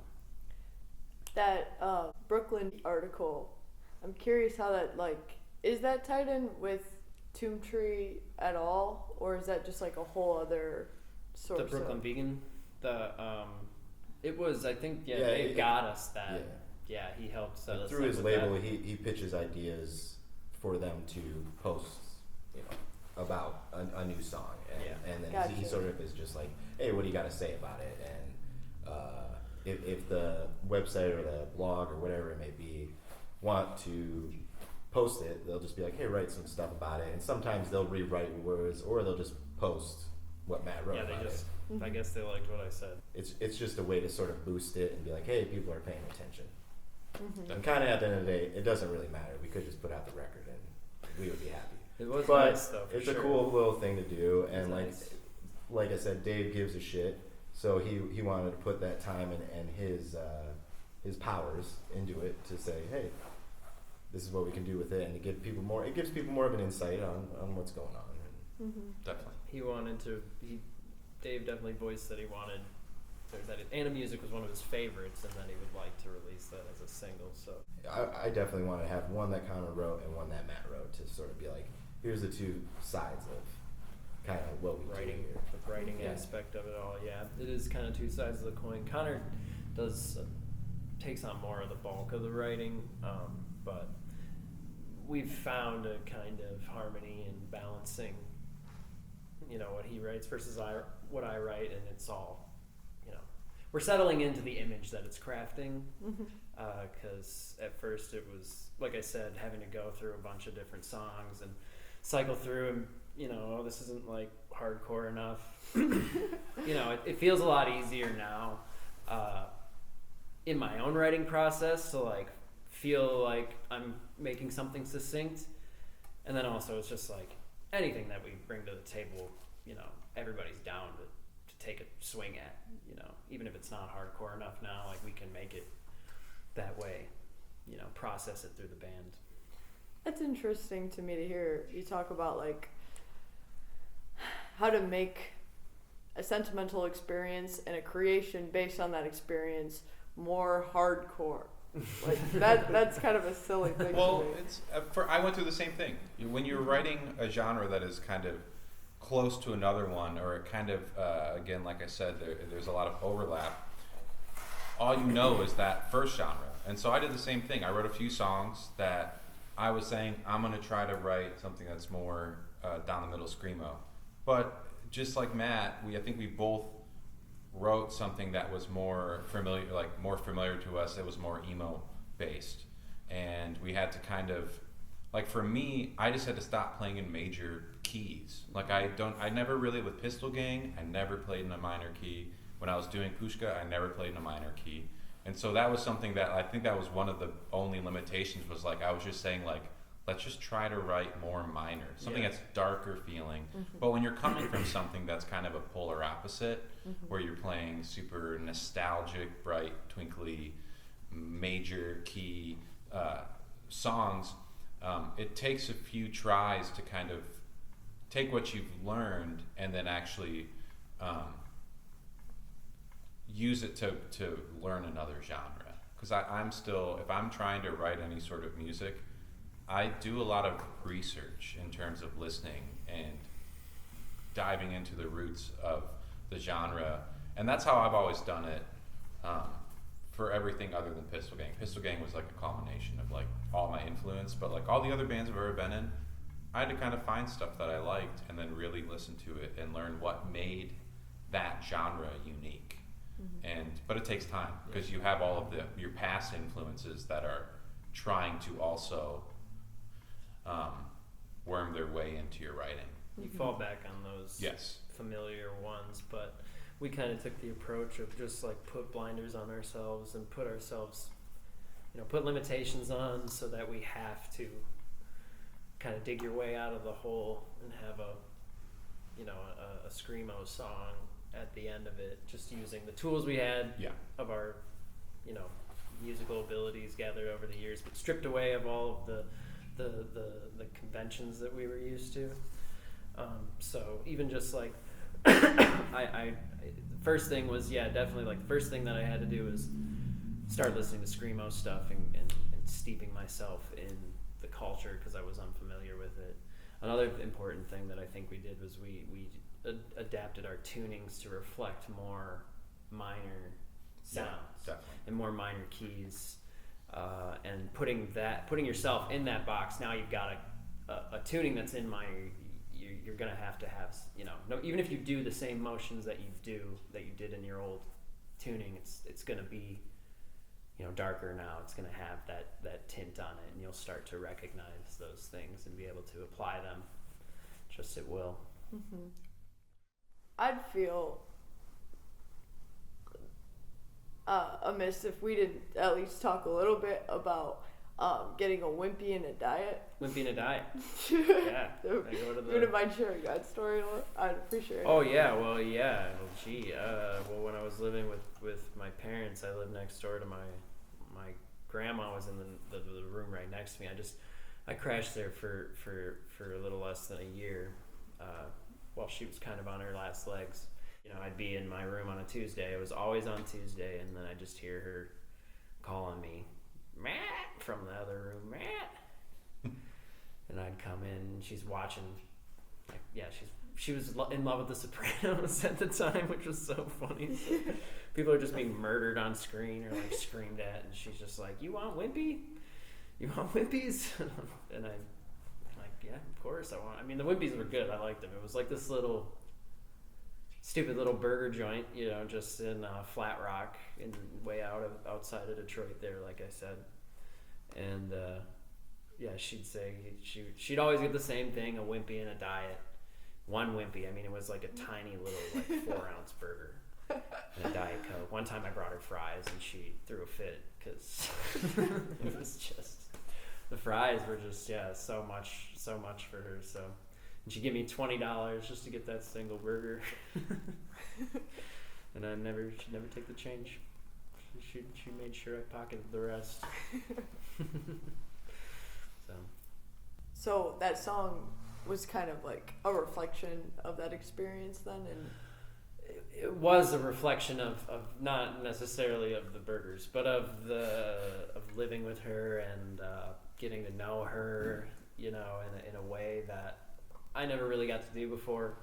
That Brooklyn article, I'm curious how that, like, is that tied in with Tomb Tree at all, or is that just like a whole other source? the Brooklyn of... Vegan, it was, I think, Yeah, they it- got us that. Yeah. Yeah, he helped set us Through up his with label, that. he pitches ideas for them to post, about a new song, and then he Gotcha. sort of is just like, hey, what do you got to say about it? And if the website or the blog or whatever it may be want to post it, they'll just be like, hey, write some stuff about it. And sometimes they'll rewrite words, or they'll just post what Matt wrote Yeah, about they just. it. I guess they liked what I said. It's just a way to sort of boost it and be like, hey, people are paying attention. Mm-hmm. And kind of at the end of the day, it doesn't really matter. We could just put out the record and we would be happy. It was But nice though. For it's sure. a cool little thing to do, and It's nice. like I said, Dave gives a shit, so he wanted to put that time and his powers into it to say, hey, this is what we can do with it, and to give people more. It gives people more of an insight on what's going on. Mm-hmm. Definitely. He wanted to. Dave definitely voiced that he wanted. That Anna Music was one of his favorites, and that he would like to release that as a single. So I definitely want to have one that Connor wrote and one that Matt wrote, to sort of be like, here's the two sides of kind of what we do writing, here. the writing Yeah. aspect of it all, yeah, it is kind of two sides of the coin. Connor does takes on more of the bulk of the writing, but we've found a kind of harmony in balancing, what he writes versus what I write, and it's all, we're settling into the image that it's crafting. Because at first it was, like I said, having to go through a bunch of different songs and cycle through and, this isn't like hardcore enough. It feels a lot easier now in my own writing process to like feel like I'm making something succinct. And then also it's just like anything that we bring to the table, everybody's down to take a swing at, even if it's not hardcore enough now, like we can make it that way, process it through the band. That's interesting to me to hear you talk about, like, how to make a sentimental experience and a creation based on that experience more hardcore. Like that's kind of a silly thing. Well, to me. it's I went through the same thing. When you're writing a genre that is kind of close to another one, or kind of again, like I said, there's a lot of overlap. All you know is that first genre, and so I did the same thing. I wrote a few songs that I was saying I'm going to try to write something that's more down the middle screamo, but just like Matt, I think we both wrote something that was more familiar to us. It was more emo based, and we had to kind of, like, for me, I just had to stop playing in major keys. Like I never really, with Pistol Gang, I never played in a minor key. When I was doing Pushka, I never played in a minor key. And so that was something that I think that was one of the only limitations, was like I was just saying, like, let's just try to write more minor, something that's darker feeling. But when you're coming from something that's kind of a polar opposite, where you're playing super nostalgic, bright, twinkly, major key songs, it takes a few tries to kind of take what you've learned and then actually use it to learn another genre. Because I'm still, if I'm trying to write any sort of music, I do a lot of research in terms of listening and diving into the roots of the genre. And that's how I've always done it for everything other than Pistol Gang. Pistol Gang was like a culmination of like all my influence, but like all the other bands I've ever been in, I had to kind of find stuff that I liked and then really listen to it and learn what made that genre unique. But it takes time because you have all of your past influences that are trying to also worm their way into your writing. You fall back on those familiar ones, but we kind of took the approach of just like put blinders on ourselves and put ourselves, put limitations on so that we have to kind of dig your way out of the hole and have a screamo song at the end of it, just using the tools we had of our, musical abilities gathered over the years, but stripped away of all of the conventions that we were used to. So even just like the first thing was definitely like the first thing that I had to do was start listening to screamo stuff and steeping myself in the culture because I was unfamiliar with it. Another important thing that I think we did was we adapted our tunings to reflect more minor sounds and more minor keys, and putting yourself in that box. Now you've got a tuning that's in minor. You're gonna have to have even if you do the same motions that you did in your old tuning, it's gonna be darker now. It's gonna have that tint on it, and you'll start to recognize those things and be able to apply them just at will. I'd feel amiss if we didn't at least talk a little bit about getting a wimpy in a diet. Wimpy in a diet. Yeah. You wouldn't mind sharing that story? I'd appreciate it. Oh yeah, well yeah. Well gee, when I was living with my parents, I lived next door to my grandma was in the room right next to me. I crashed there for a little less than a year, while she was kind of on her last legs. I'd be in my room on a Tuesday. It was always on Tuesday, and then I'd just hear her calling me, Matt, from the other room, Matt. And I'd come in, and she's watching. She was in love with The Sopranos at the time, which was so funny. So people are just being murdered on screen or like screamed at, and she's just like, "You want Wimpy? You want Wimpies?" And I'm like, "Yeah, of course I want." I mean, the Wimpies were good. I liked them. It was like this little stupid little burger joint, just in Flat Rock, way outside of Detroit there, like I said. And she'd say she'd always get the same thing, a Wimpy and a diet. One Wimpy, I mean, it was like a tiny little 4-ounce burger and a Diet Coke. One time I brought her fries and she threw a fit because it was just, the fries were just, so much for her. So, and she'd give me $20 just to get that single burger. And she'd never take the change. She made sure I pocketed the rest. So that song was kind of like a reflection of that experience then, and it was a reflection of not necessarily of the burgers, but of living with her and getting to know her, in a way that I never really got to do before.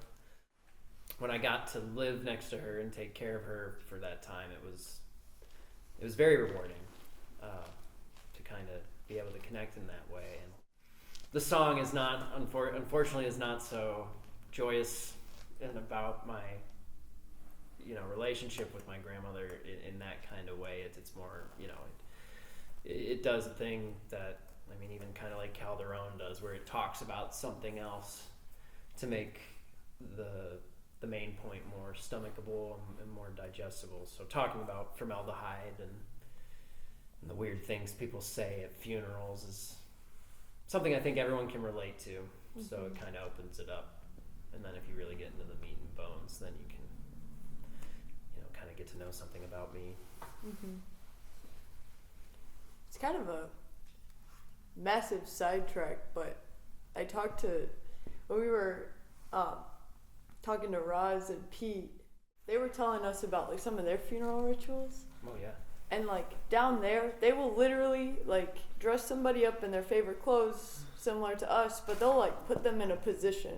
When I got to live next to her and take care of her for that time, it was very rewarding to kind of be able to connect in that way. And the song is not, unfortunately, is not so joyous and about my, relationship with my grandmother in that kind of way. It's more, it does a thing that, I mean, even kind of like Calderon does, where it talks about something else to make the main point more stomachable and more digestible. So talking about formaldehyde and the weird things people say at funerals is something I think everyone can relate to. Mm-hmm. So it kind of opens it up. And then if you really get into the meat and bones, then you can, kind of get to know something about me. Mm-hmm. It's kind of a massive sidetrack, but I talked to, when we were talking to Roz and Pete, they were telling us about like some of their funeral rituals. Oh yeah. And like down there, they will literally like dress somebody up in their favorite clothes, similar to us, but they'll like put them in a position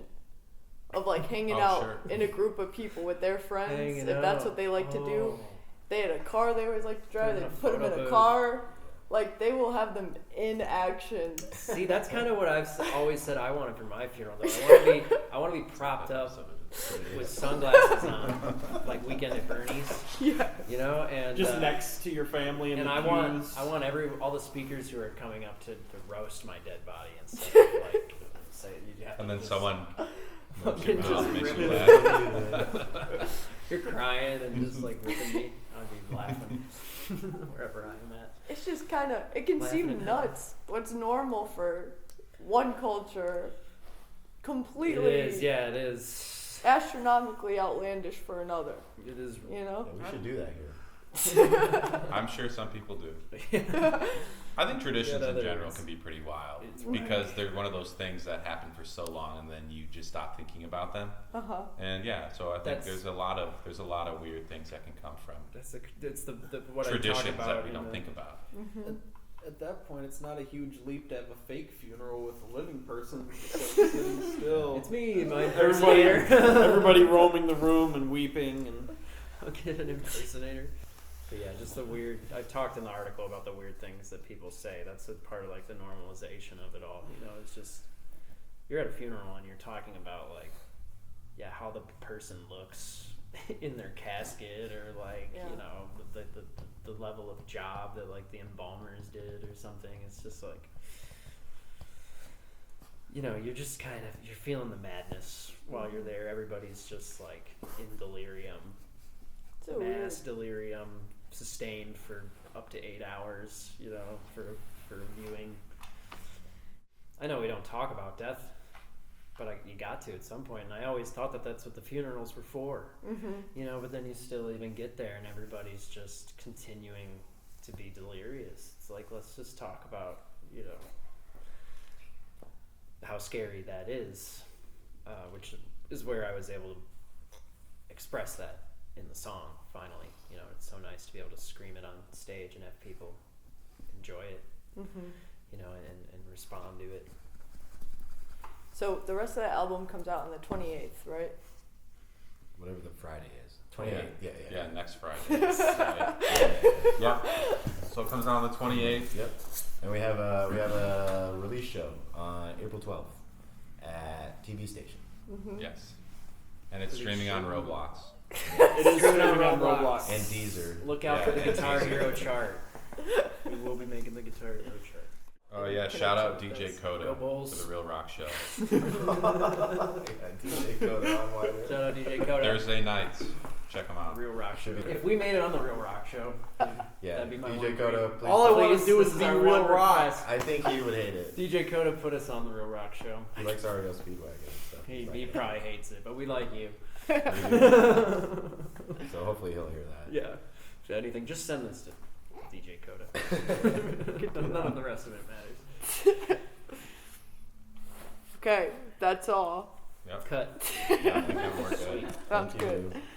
of like hanging out sure. in a group of people with their friends, Hanging if that's out. what they like to do. Oh. They had a car they always like to drive. In They a put them in photo a booth. car. Like they will have them in action. See, that's kind of what I've always said I wanted for my funeral. Though I want to be propped up with sunglasses on, like Weekend at Bernie's. Yeah. You know, and Just next to your family and and the I pews. want all the speakers who are coming up to roast my dead body and stuff. Like say you have And to then just someone fucking moves your mouth, just makes rip you it. laugh. You're crying and just like ripping me. I'd be laughing wherever I'm at. It's just kind of, it can Laughing at seem that. nuts. What's normal for one culture, completely It is, yeah, it is. astronomically outlandish for another. It is. You know? Yeah, we should do that here. I'm sure some people do. I think traditions Yeah, in general others. can be pretty wild It's because they're one of those things that happen for so long and then you just stop thinking about them. And yeah, so I think That's- there's a lot of weird things that can come from That's the what I traditions talk about that we in don't the- think about. At that point, it's not a huge leap to have a fake funeral with a living person just like, sitting still. It's me, my Everybody, impersonator. everybody roaming the room and weeping and. I'll get an impersonator. But yeah, just the weird. I talked in the article about the weird things that people say. That's a part of like the normalization of it all. You know, it's just you're at a funeral and you're talking about like, yeah, how the person looks in their casket, or like Yeah. you know the level of job that like the embalmers did or something. It's just like, you know, you're just kind of you're feeling the madness while you're there. Everybody's just like in delirium. So weird. Mass delirium sustained for up to 8 hours, you know, for viewing. I know we don't talk about death, but you got to at some point. And I always thought that that's what the funerals were for, you know. But then you still even get there, and everybody's just continuing to be delirious. It's like, let's just talk about, you know, how scary that is, which is where I was able to express that in the song. Finally, you know, it's so nice to be able to scream it on stage and have people enjoy it, you know, and respond to it. So the rest of that album comes out on the 28th, right? Whatever the Friday is. 28th. Yeah, next Friday. Yeah. Yep. So it comes out on the 28th. Yep. And we have a release show on April 12th at TV Station. Yes. And it's streaming on Roblox. It is streaming on Roblox. And Deezer. Look out Yeah. for the Guitar Hero chart. We will be making the Guitar Hero chart. Oh yeah, shout out DJ Coda Go Bulls. for the Real Rock Show. Yeah, DJ Coda on my Shout out DJ Coda. Thursday nights. Check them out. Real Rock Show. Should be- If we made it on the Real Rock Show, Yeah, that'd be my DJ one Coda. dream. Please. All I want Please, to do this is is be our real one rock. request. I think he would hate it. DJ Coda put us on the Real Rock Show. He likes REO Speedwagon and stuff. He probably hates it, but we like you. So hopefully he'll hear that. Yeah. So anything, just send this to DJ Coda. None of the rest of it matters. Okay, that's all. Yep. Cut. Yeah, I think that worked out. Sounds Thank you. good.